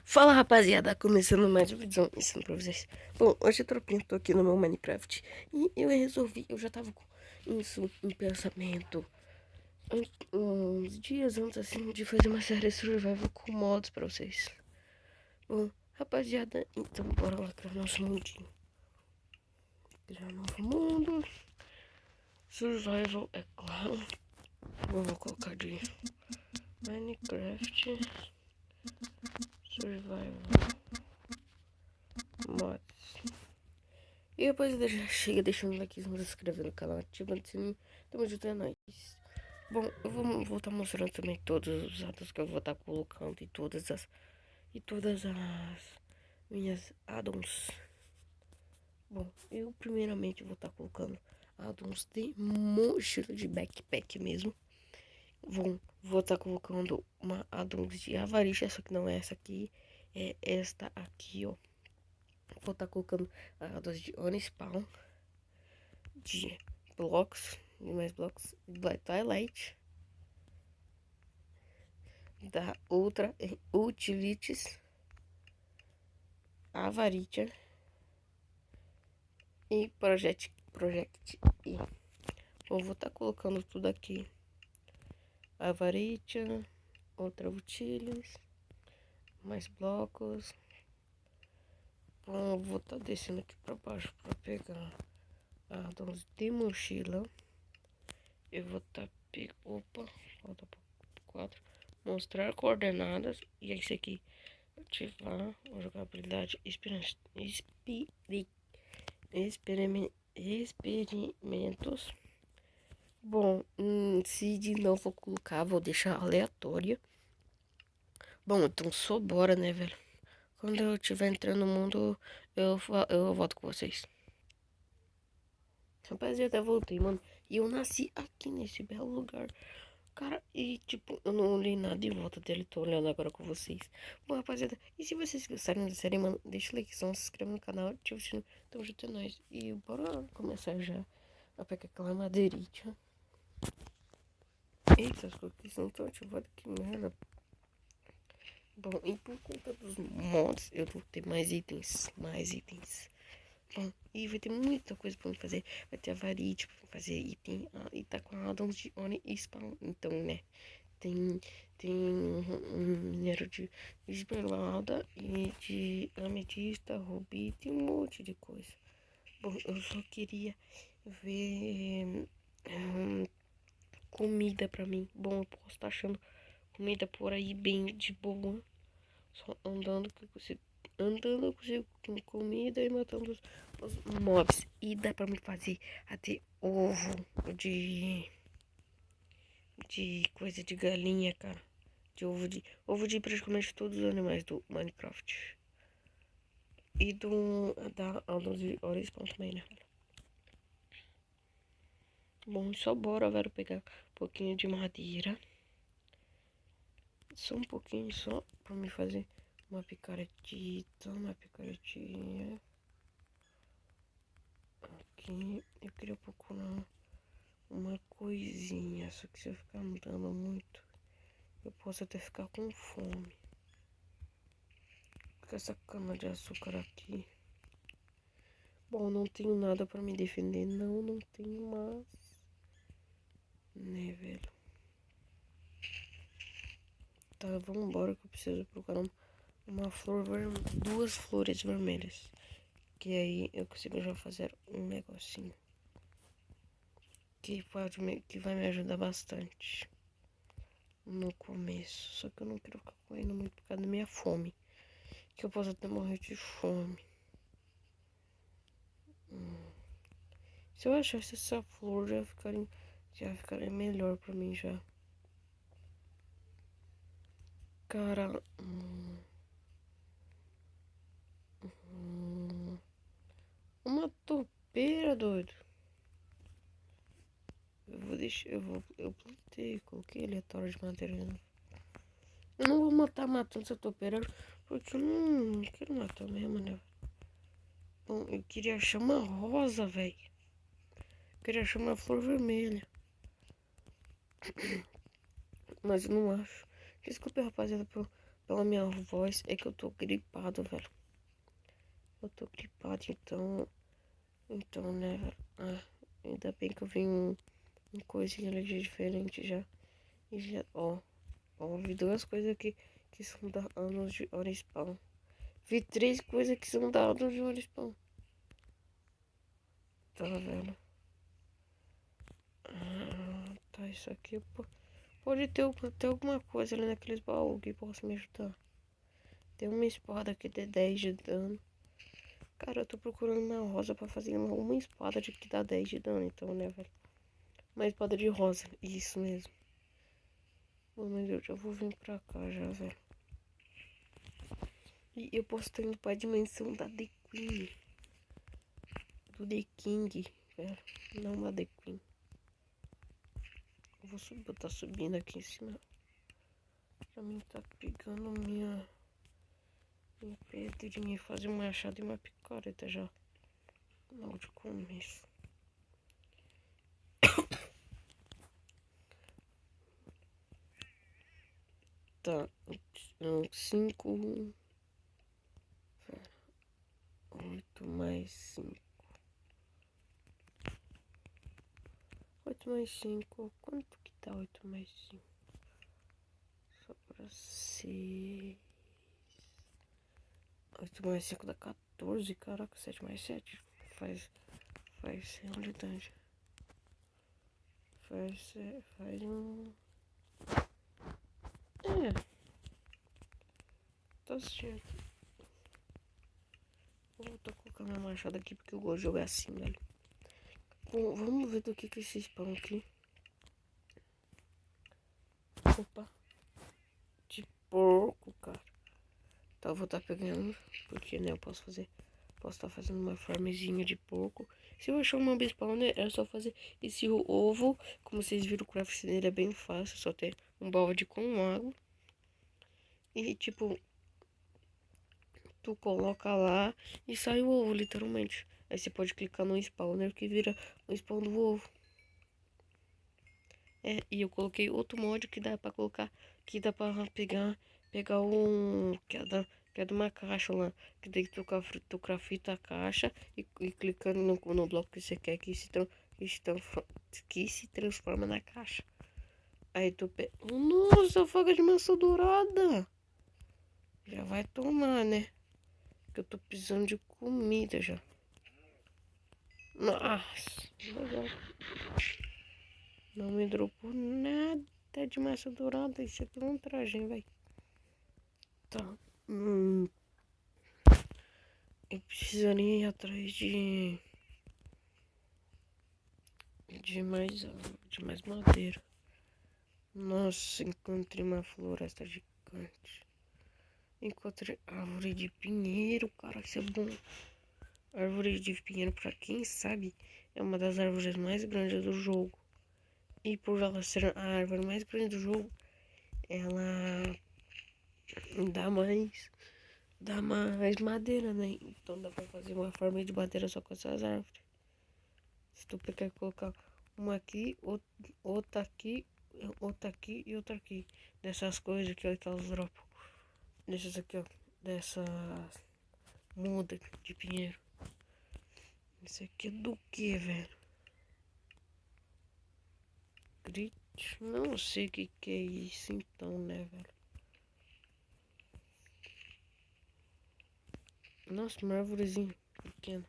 Fala rapaziada, começando mais um vídeo ensinando pra vocês. Bom, hoje eu tô aqui no meu Minecraft e eu resolvi, eu já tava com isso em pensamento uns dias antes assim de fazer uma série survival com mods pra vocês. Bom, rapaziada, então bora lá criar nosso mundinho. Criar um novo mundo, survival é claro. Vou colocar de Minecraft survival mods. E depois chega deixando o like, se inscrevendo no canal, ativando o sininho. Tamo junto, é nóis. Bom, eu vou estar mostrando também todos os addons que eu vou estar colocando e todas as minhas addons. Bom, eu primeiramente vou estar colocando addons de mochila de backpack mesmo. Vou estar colocando uma addons de avarícia, só que não é essa aqui, é esta aqui, ó. Vou estar colocando addons de on spawn, de blocos, de mais blocos, Black Twilight, da outra Utilities, Avaritia e Project E. Bom, vou estar colocando tudo aqui. Avaritia, outra Utilities, mais blocos. Bom, vou estar descendo aqui para baixo para pegar addons de mochila. Eu vou estar opa, falta 4. Mostrar coordenadas. E é isso aqui. Ativar a jogabilidade experimentos. Bom, se de novo vou colocar, vou deixar aleatória. Bom, então só bora, né, velho? Quando eu estiver entrando no mundo, eu volto com vocês. Rapaziada, eu voltei, mano. E eu nasci aqui nesse belo lugar. Cara, e tipo, eu não olhei nada em volta dele, tô olhando agora com vocês. Bom, rapaziada, e se vocês gostaram da série, mano, deixa o like, se inscreve no canal, ativa o sininho, tamo junto, é nóis. E bora começar já a pegar aquela madeirita. Eita, as cookies não estão ativadas, que merda. Bom, e por conta dos mods, eu vou ter mais itens, Bom, e vai ter muita coisa pra me fazer. Vai ter a varite pra fazer item. E tá com addons de Oni e Spawn. Então, né? Tem um minério de esmeralda e de ametista, rubi. Tem um monte de coisa. Bom, eu só queria ver comida pra mim. Bom, eu posso estar achando comida por aí bem de boa. Só andando que eu consigo. Andando eu consigo com comida e matando os mobs. E dá pra me fazer até ovo de coisa de galinha, cara. De ovo de praticamente todos os animais do Minecraft. E da Aldous de Horizon também, né? Bom, só bora, velho, pegar um pouquinho de madeira. Só um pouquinho só pra me fazer uma picaretita, uma picaretinha. Aqui eu queria procurar uma coisinha, só que se eu ficar andando muito, eu posso até ficar com fome. Com essa cana de açúcar aqui. Bom, não tenho nada pra me defender, não tenho mais. Né, velho? Tá, vamos embora que eu preciso procurar uma flor duas flores vermelhas. Que aí eu consigo já fazer um negocinho. Que vai me ajudar bastante no começo. Só que eu não quero ficar correndo muito por causa da minha fome. Que eu posso até morrer de fome. Se eu achasse essa flor, já ficaria melhor pra mim já. Cara, uma topeira, doido. Eu plantei, coloquei aleatório de madeira. Eu não vou matando essa topeira, porque eu não quero matar mesmo, né? Bom, eu queria achar uma rosa, velho. Queria achar uma flor vermelha. Mas eu não acho. Desculpa, rapaziada, pela minha voz, é que eu tô gripado, velho. Eu tô gripado, então, né, velho. Ah, ainda bem que eu vi um coisinha ali de diferente já. E já, ó, vi duas coisas aqui que são da anos de hora spawn. Vi três coisas que são da anos de hora spawn. Tá vendo? Ah, tá, isso aqui, pô. Pode ter alguma coisa ali naqueles baús que possa me ajudar. Tem uma espada aqui de 10 de dano. Cara, eu tô procurando uma rosa pra fazer uma espada de que dá 10 de dano, então, né, velho? Uma espada de rosa, isso mesmo. Oh, meu Deus, já vou vir pra cá já, velho. E eu posso estar indo pra dimensão da The Queen. Do The King, velho. Não da The Queen. Eu vou subir, eu tá subindo aqui em cima. Pra mim tá pegando minha pedrinha e fazer um machado e uma picareta já. Mal de começo. Tá, 5, 8 mais 5. 8 mais 5. Quanto que dá 8 mais 5? Só pra 6. 8 mais 5 dá 14. Caraca, 7 mais 7. Faz sem unidade. Faz um. É, tá certo. Vou colocar minha machado aqui porque eu gosto de jogar assim, velho. Bom, vamos ver do que é esse spawn aqui. Opa. De porco, cara. Tá, eu vou estar pegando. Porque, né, eu posso estar fazendo uma farmzinha de porco. Se eu achar uma spawner, é só fazer esse ovo. Como vocês viram, o craft dele é bem fácil. Só ter um balde com água. E, tipo, tu coloca lá e sai o ovo, literalmente. Aí você pode clicar no spawner que vira o spawn do ovo. É, e eu coloquei outro mod que dá pra colocar, que dá pra pegar um, que é de uma caixa lá, que daí tu crafta a caixa e clicando no bloco que você quer que se transforma na caixa. Aí tu pega, nossa, faca de maçã dourada! Já vai tomar, né? Que eu tô precisando de comida já. Nossa, legal. Não me dropou nada de massa dourada. Isso aqui é um trajem, velho. Tá. Eu precisaria ir atrás de mais madeira. Nossa, encontrei uma floresta gigante. Encontrei árvore de pinheiro, cara, isso é bom. Árvore de pinheiro, pra quem sabe, é uma das árvores mais grandes do jogo. E por ela ser a árvore mais grande do jogo, ela dá mais madeira, né? Então dá pra fazer uma forma de madeira só com essas árvores. Se tu pegar e colocar uma aqui, outra aqui e outra aqui. Dessas coisas aqui, ó, que elas dropam. Dessas aqui, ó. Dessas muda de pinheiro. Isso aqui é do que, velho? Grit? Não sei o que é isso então, né, velho? Nossa, uma árvorezinha pequena.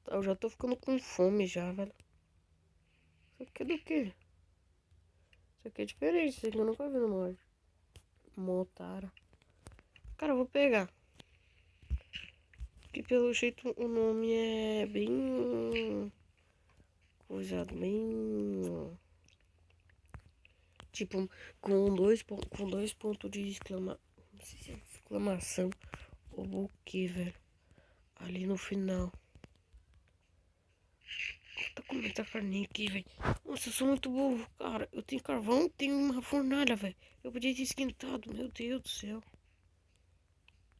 Tá, eu já tô ficando com fome já, velho. Isso aqui é do que? Isso aqui é diferente, isso aqui eu nunca vi no mod. Motara. Cara, eu vou pegar. Que pelo jeito o nome é bem coisado, bem tipo com dois pontos de não sei se é exclamação ou o que, velho. Ali no final. Tá com muita carninha aqui, velho. Nossa, eu sou muito burro, cara. Eu tenho carvão, tenho uma fornalha, velho. Eu podia ter esquentado, meu Deus do céu.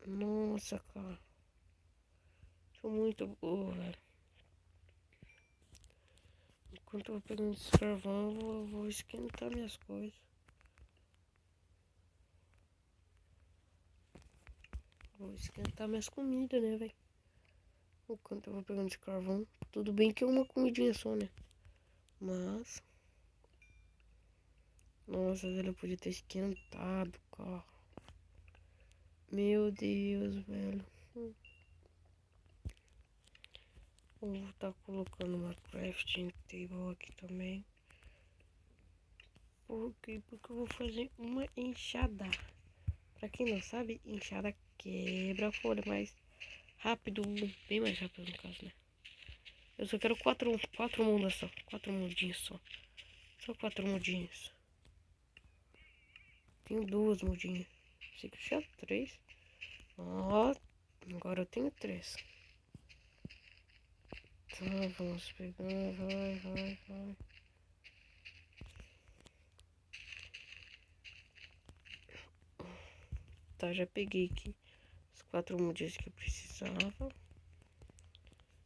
Nossa, cara. Sou muito burro, velho. Enquanto eu vou pegando esse carvão, eu vou esquentar minhas coisas. Vou esquentar minhas comidas, né, velho? Enquanto eu vou pegando esse carvão. Tudo bem que é uma comidinha só, né? Mas... Nossa, velho, eu podia ter esquentado o carro. Meu Deus, velho. Vou estar colocando uma crafting table aqui também. Por quê? Porque eu vou fazer uma enxada. Pra quem não sabe, enxada quebra a folha mais rápido. Bem mais rápido no caso, né? Eu só quero quatro mudas só. 4 mudinhas só. Só 4 mudinhas. Tenho 2 mudinhas. Pensei que eu tinha 3. Ó, agora eu tenho 3. Então vamos pegar, vai. Tá, já peguei aqui os 4 mudinhas que eu precisava.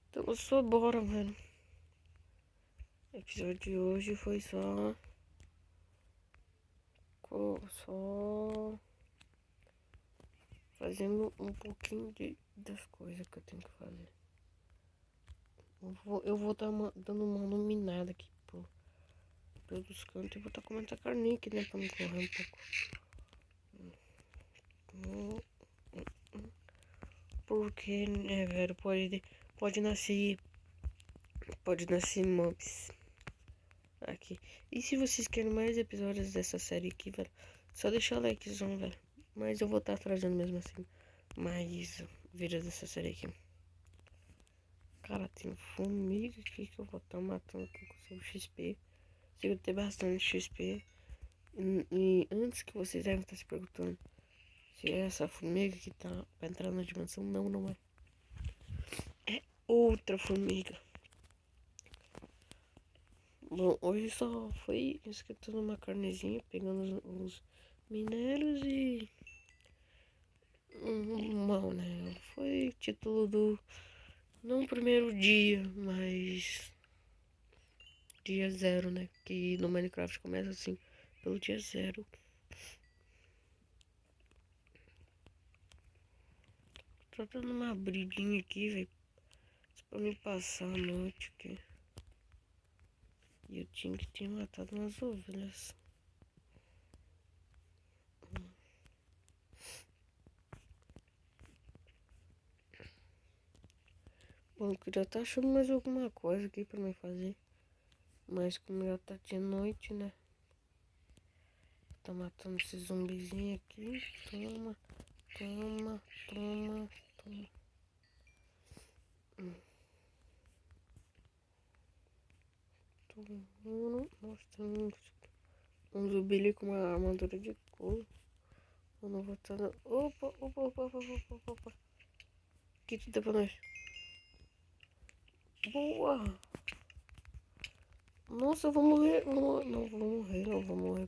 Então só bora, mano. O episódio de hoje foi só fazendo um pouquinho das coisas que eu tenho que fazer. Eu vou dando uma iluminada aqui pelos cantos e vou estar comendo essa carninha aqui, né? Pra me correr um pouco. Porque, né, velho, pode nascer mobs aqui. E se vocês querem mais episódios dessa série aqui, velho, só deixar o likezão, velho. Mas eu vou estar trazendo mesmo assim mais vídeos dessa série aqui. Cara, tem formiga aqui que eu vou estar matando com o XP. Consigo ter bastante XP. E antes que vocês devem estar se perguntando se é essa formiga que tá pra entrar na dimensão, não é. É outra formiga. Bom, hoje só foi esquentando uma carnezinha, pegando os minérios e... Bom, né? Foi título do... Não primeiro dia, mas... Dia 0, né? Que no Minecraft começa assim, pelo dia 0. Tô dando uma briguinha aqui, velho. Pra me passar a noite aqui. E eu tinha que ter matado umas ovelhas. Bom, eu queria estar achando mais alguma coisa aqui pra me fazer. Mas como já tá de noite, né? Tá matando esse zumbizinho aqui. Toma. Mostrando um zumbi ali com uma armadura de couro. Eu não vou estar... Opa. O que tu deu pra nós? Boa! Nossa, eu vou morrer. Não vou morrer.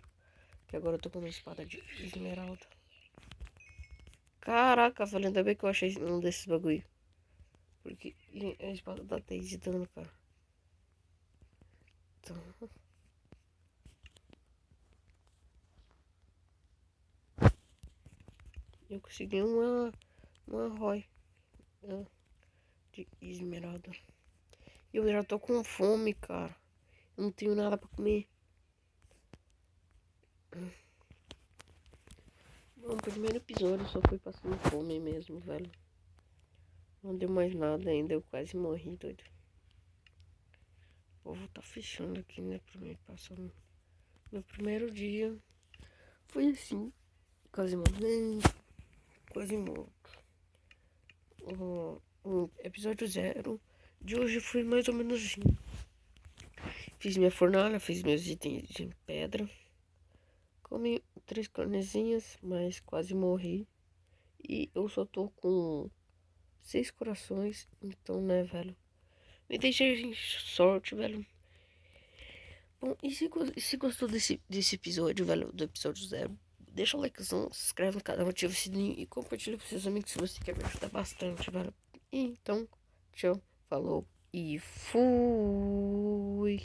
Porque agora eu tô com uma espada de esmeralda. Caraca, velho, ainda bem que eu achei um desses bagulho. Porque a espada dá 10 de dano, cara. Então... Eu consegui uma Roy de esmeralda. E eu já tô com fome, cara. Eu não tenho nada pra comer. Bom, o primeiro episódio só foi passando fome mesmo, velho. Não deu mais nada ainda, eu quase morri, doido. O povo tá fechando aqui, né, pra mim passar no primeiro dia. Foi assim, quase morrendo, quase morto. O episódio 0 de hoje foi mais ou menos assim. Fiz minha fornalha, fiz meus itens de pedra. Comi 3 carnezinhas, mas quase morri. E eu só tô com 6 corações, então, né, velho. Me deixei sorte, velho. Bom, e se gostou desse episódio, velho, do episódio 0, deixa o likezão, se inscreve no canal, ativa o sininho e compartilha com seus amigos se você quer me ajudar bastante, velho. Então, tchau, falou e fui.